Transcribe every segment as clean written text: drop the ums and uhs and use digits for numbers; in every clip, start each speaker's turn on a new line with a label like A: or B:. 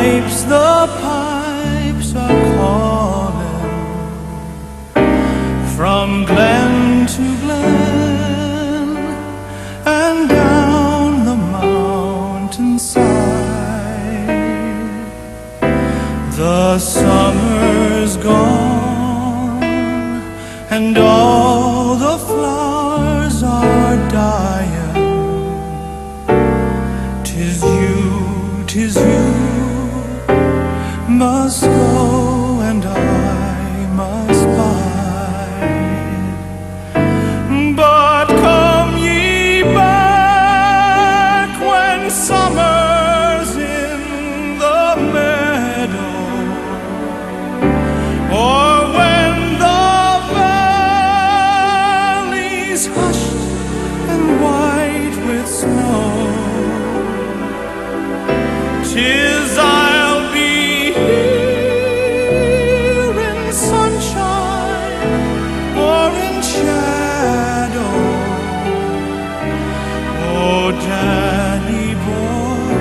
A: pipes are calling from glen to glen and down the mountainside. The summer's gone and all the flowers are dying. 'Tis you must go and I must bide. But come ye back when summer's in the meadow, or when the valley's hushed and white with snow. 'Tis I'll be here in sunshine or in shadow. Oh, Danny boy,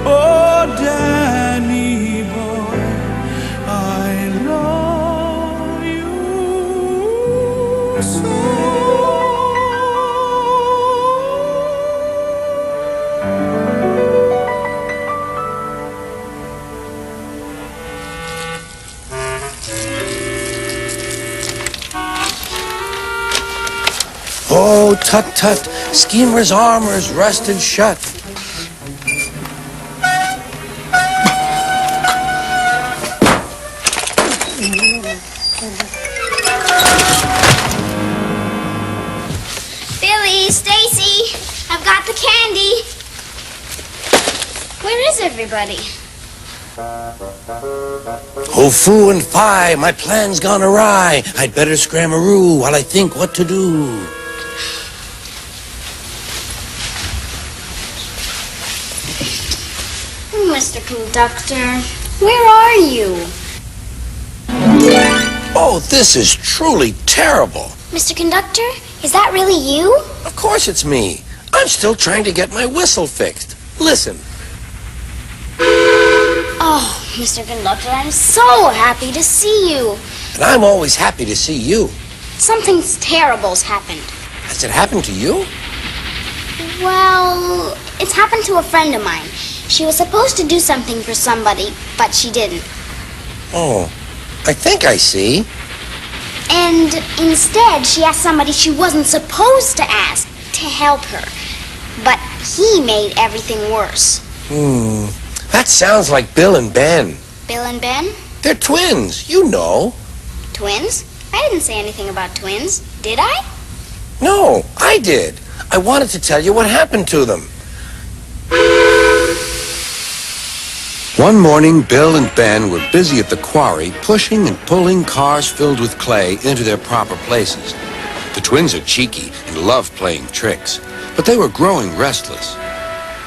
A: oh, Danny boy, I love you so.
B: Oh, tut, tut, schemer's armor's rusted shut.
C: Billy, Stacy, I've got the candy. Where is everybody?
B: Oh, foo and fie, my plan's gone awry. I'd better scrammeroo while I think what to do.
C: Mr. Conductor, where are you?
B: Oh, this is truly terrible.
C: Mr. Conductor, is that really you?
B: Of course it's me. I'm still trying to get my whistle fixed. Listen.
C: Oh, Mr. Conductor, I'm so happy to see you.
B: And I'm always happy to see you.
C: Something terrible's happened.
B: Has it happened to you?
C: Well, it's happened to a friend of mine. She was supposed to do something for somebody, but she didn't.
B: Oh, I think I see.
C: And instead, she asked somebody she wasn't supposed to ask to help her. But he made everything worse.
B: That sounds like Bill and Ben.
C: Bill and Ben?
B: They're twins, you know.
C: Twins? I didn't say anything about twins, did I?
B: No, I did. I wanted to tell you what happened to them. One morning, Bill and Ben were busy at the quarry, pushing and pulling cars filled with clay into their proper places. The twins are cheeky and love playing tricks, but they were growing restless.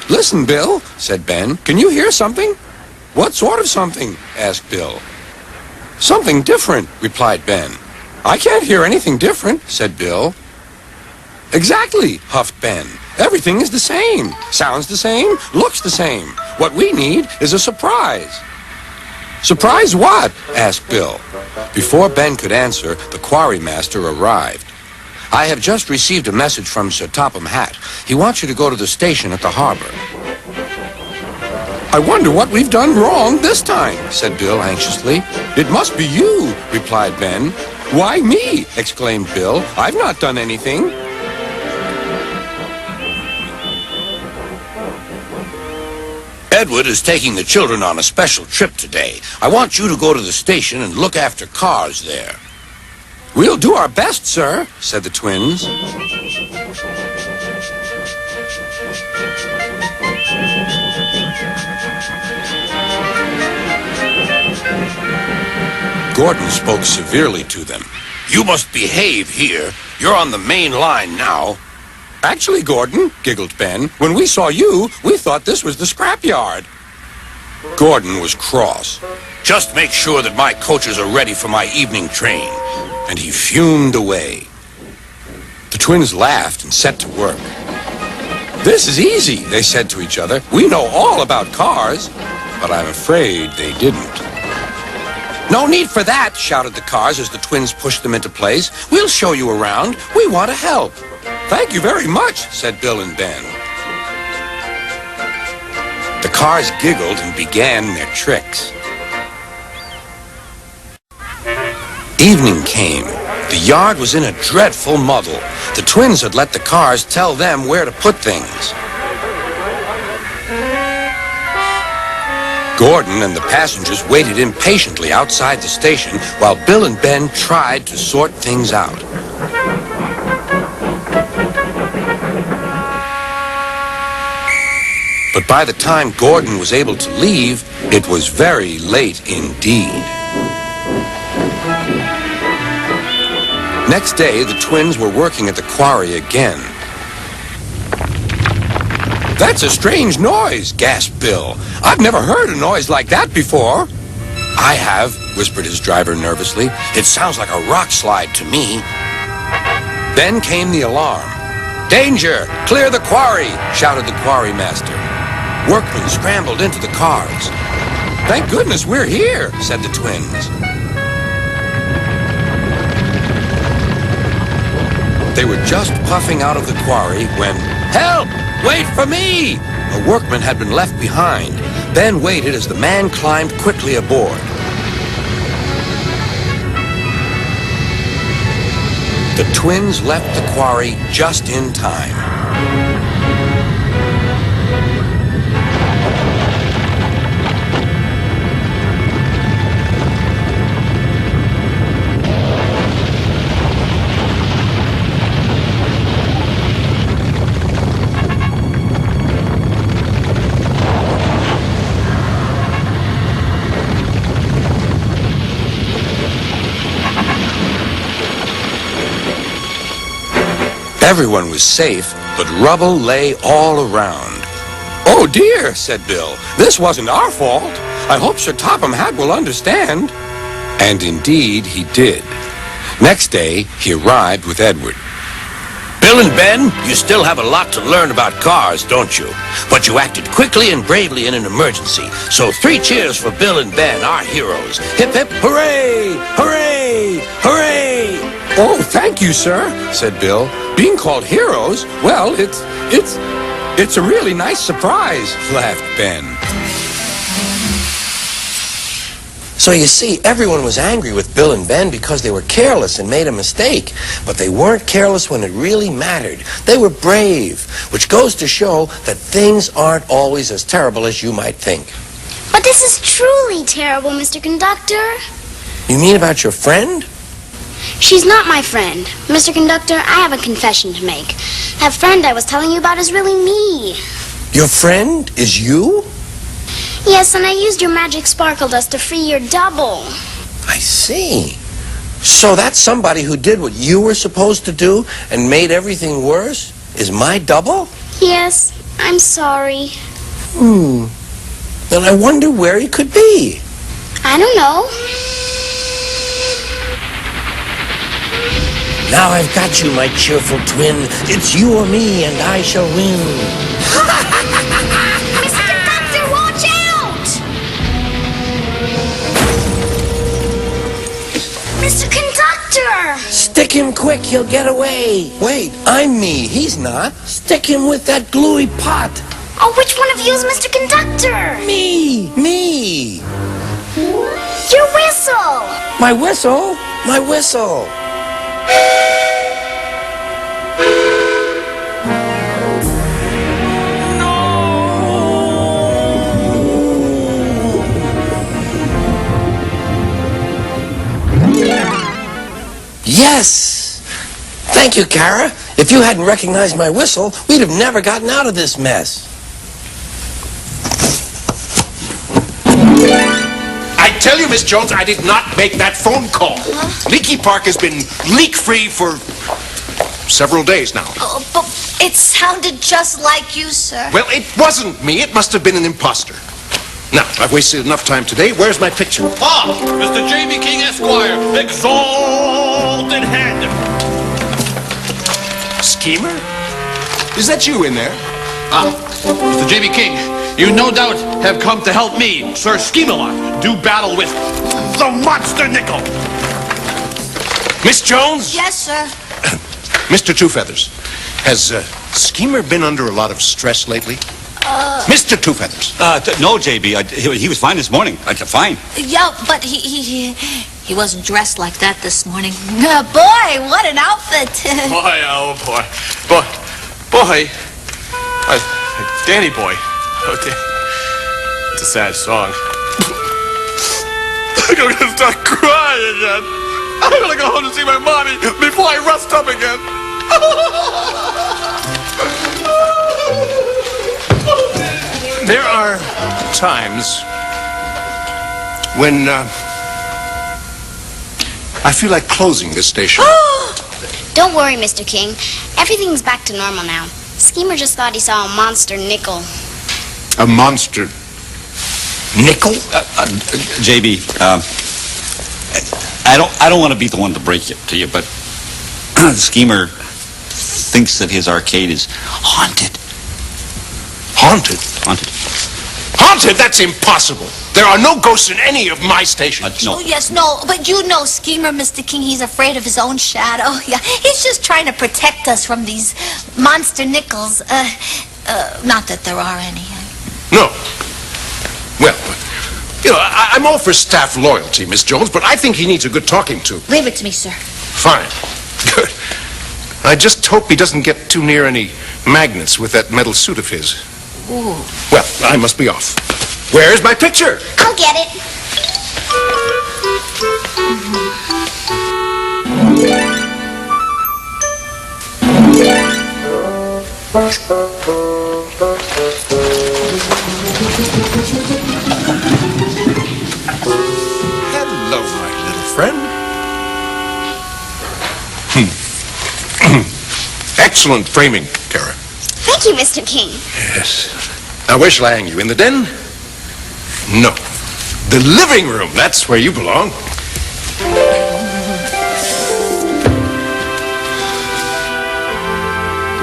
B: "Listen, Bill," said Ben, "can you hear something?" "What sort of something?" asked Bill. "Something different," replied Ben. "I can't hear anything different," said Bill. "Exactly," huffed Ben. "Everything is the same. Sounds the same, looks the same. What we need is a surprise." "Surprise what?" asked Bill. Before Ben could answer, the quarry master arrived. "I have just received a message from Sir Topham Hatt. He wants you to go to the station at the harbor." "I wonder what we've done wrong this time," said Bill anxiously. "It must be you," replied Ben. "Why me?" exclaimed Bill. "I've not done anything." "Edward is taking the children on a special trip today. I want you to go to the station and look after cars there." "We'll do our best, sir," said the twins. Gordon spoke severely to them. "You must behave here. You're on the main line now." "Actually, Gordon," giggled Ben, "when we saw you, we thought this was the scrapyard." Gordon was cross. "Just make sure that my coaches are ready for my evening train." And he fumed away. The twins laughed and set to work. "This is easy," they said to each other. "We know all about cars." but I'm afraid they didn't. "No need for that," shouted the cars as the twins pushed them into place. "We'll show you around. We want to help." "Thank you very much," said Bill and Ben. The cars giggled and began their tricks. Evening came. The yard was in a dreadful muddle. The twins had let the cars tell them where to put things. Gordon and the passengers waited impatiently outside the station while Bill and Ben tried to sort things out. But by the time Gordon was able to leave, it was very late indeed. Next day, the twins were working at the quarry again. "That's a strange noise," gasped Bill. "I've never heard a noise like that before." "I have," whispered his driver nervously. "It sounds like a rock slide to me." Then came the alarm. "Danger! Clear the quarry!" shouted the quarry master. Workmen scrambled into the cars. "Thank goodness we're here," said the twins. They were just puffing out of the quarry when, "Help! Wait for me!" A workman had been left behind. Ben waited as the man climbed quickly aboard. The twins left the quarry just in time. Everyone was safe, but rubble lay all around. "Oh dear," said Bill. "This wasn't our fault. I hope Sir Topham Hatt will understand." And indeed he did. Next day, he arrived with Edward. "Bill and Ben, you still have a lot to learn about cars, don't you? But you acted quickly and bravely in an emergency. So 3 cheers for Bill and Ben, our heroes. Hip, hip, hooray! Hooray! Hooray!" "Oh, thank you, sir," said Bill. "Being called heroes, well, it's a really nice surprise," laughed Ben. So you see, everyone was angry with Bill and Ben because they were careless and made a mistake. But they weren't careless when it really mattered. They were brave, which goes to show that things aren't always as terrible as you might think.
C: But this is truly terrible, Mr. Conductor.
B: You mean about your friend?
C: She's not my friend. Mr. Conductor, I have a confession to make. That friend I was telling you about is really me.
B: Your friend is you?
C: Yes, and I used your magic sparkle dust to free your double.
B: I see. So that's somebody who did what you were supposed to do and made everything worse? Is my double?
C: Yes, I'm sorry.
B: Then I wonder where he could be.
C: I don't know.
B: Now I've got you, my cheerful twin. It's you or me, and I shall win.
C: Mr. Conductor, watch out! Mr. Conductor!
B: Stick him quick, he'll get away. Wait, I'm me. He's not. Stick him with that gluey pot.
C: Oh, which one of you is Mr. Conductor?
B: Me.
C: Your whistle!
B: My whistle? My whistle. Yes! Thank you, Kara. If you hadn't recognized my whistle, we'd have never gotten out of this mess.
D: I tell you, Miss Jones, I did not make that phone call. Leaky Park has been leak-free for several days now.
E: Oh, but it sounded just like you, sir.
D: Well, it wasn't me. It must have been an imposter. Now, I've wasted enough time today. Where's my picture?
F: Ah, Mr. J.B. King, Esquire, exalted head.
D: Schemer? Is that you in there?
F: Ah, Mr. J.B. King, You no doubt have come to help me, Sir Scheme-a-Lot, do battle with the Monster Nickel.
D: Miss Jones?
E: Yes, sir.
D: Mr. Two Feathers, has Schemer been under a lot of stress lately? Mr. Two Feathers.
G: No, JB. He was fine this morning. Fine.
E: Yeah, but he wasn't dressed like that this morning. Boy, what an outfit.
F: Boy, oh boy. Boy. Danny boy. It's a sad song. I'm gonna start crying again. I'm gonna go home to see my mommy before I rust up again.
D: There are times when I feel like closing this station.
C: Don't worry, Mr. King. Everything's back to normal now. Schemer just thought he saw a monster nickel.
D: A monster nickel?
G: JB, I don't want to be the one to break it to you, but Schemer thinks that his arcade is haunted.
D: Haunted?
G: Haunted.
D: Haunted? That's impossible. There are no ghosts in any of my stations.
G: No.
E: Oh, yes, no, but you know Schemer, Mr. King, he's afraid of his own shadow. Yeah, he's just trying to protect us from these monster nickels. Not that there are any.
D: No. Well, you know, I'm all for staff loyalty, Miss Jones, but I think he needs a good talking to.
E: Leave it to me, sir.
D: Fine. Good. I just hope he doesn't get too near any magnets with that metal suit of his.
E: Ooh.
D: Well, I must be off. Where's my picture?
C: I'll get it.
D: Hello, my little friend. Excellent framing, Kara.
C: Thank you, Mr. King.
D: Yes. Now, where shall I hang you? In the den? No. The living room. That's where you belong.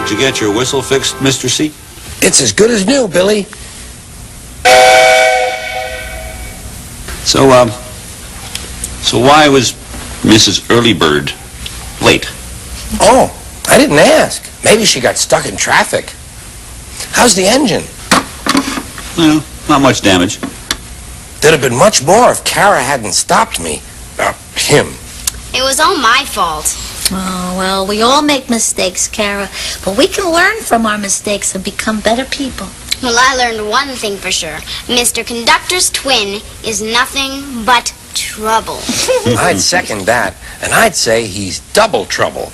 B: Did you get your whistle fixed, Mr. C?
H: It's as good as new, Billy.
G: So why was Mrs. Earlybird late?
H: Oh, I didn't ask. Maybe she got stuck in traffic. How's the engine?
G: Well, not much damage.
H: There'd have been much more if Kara hadn't stopped me. Him.
C: It was all my fault.
E: Oh, well, we all make mistakes, Kara, but we can learn from our mistakes and become better people.
C: Well, I learned one thing for sure. Mr. Conductor's twin is nothing but trouble.
H: I'd second that, and I'd say he's double trouble.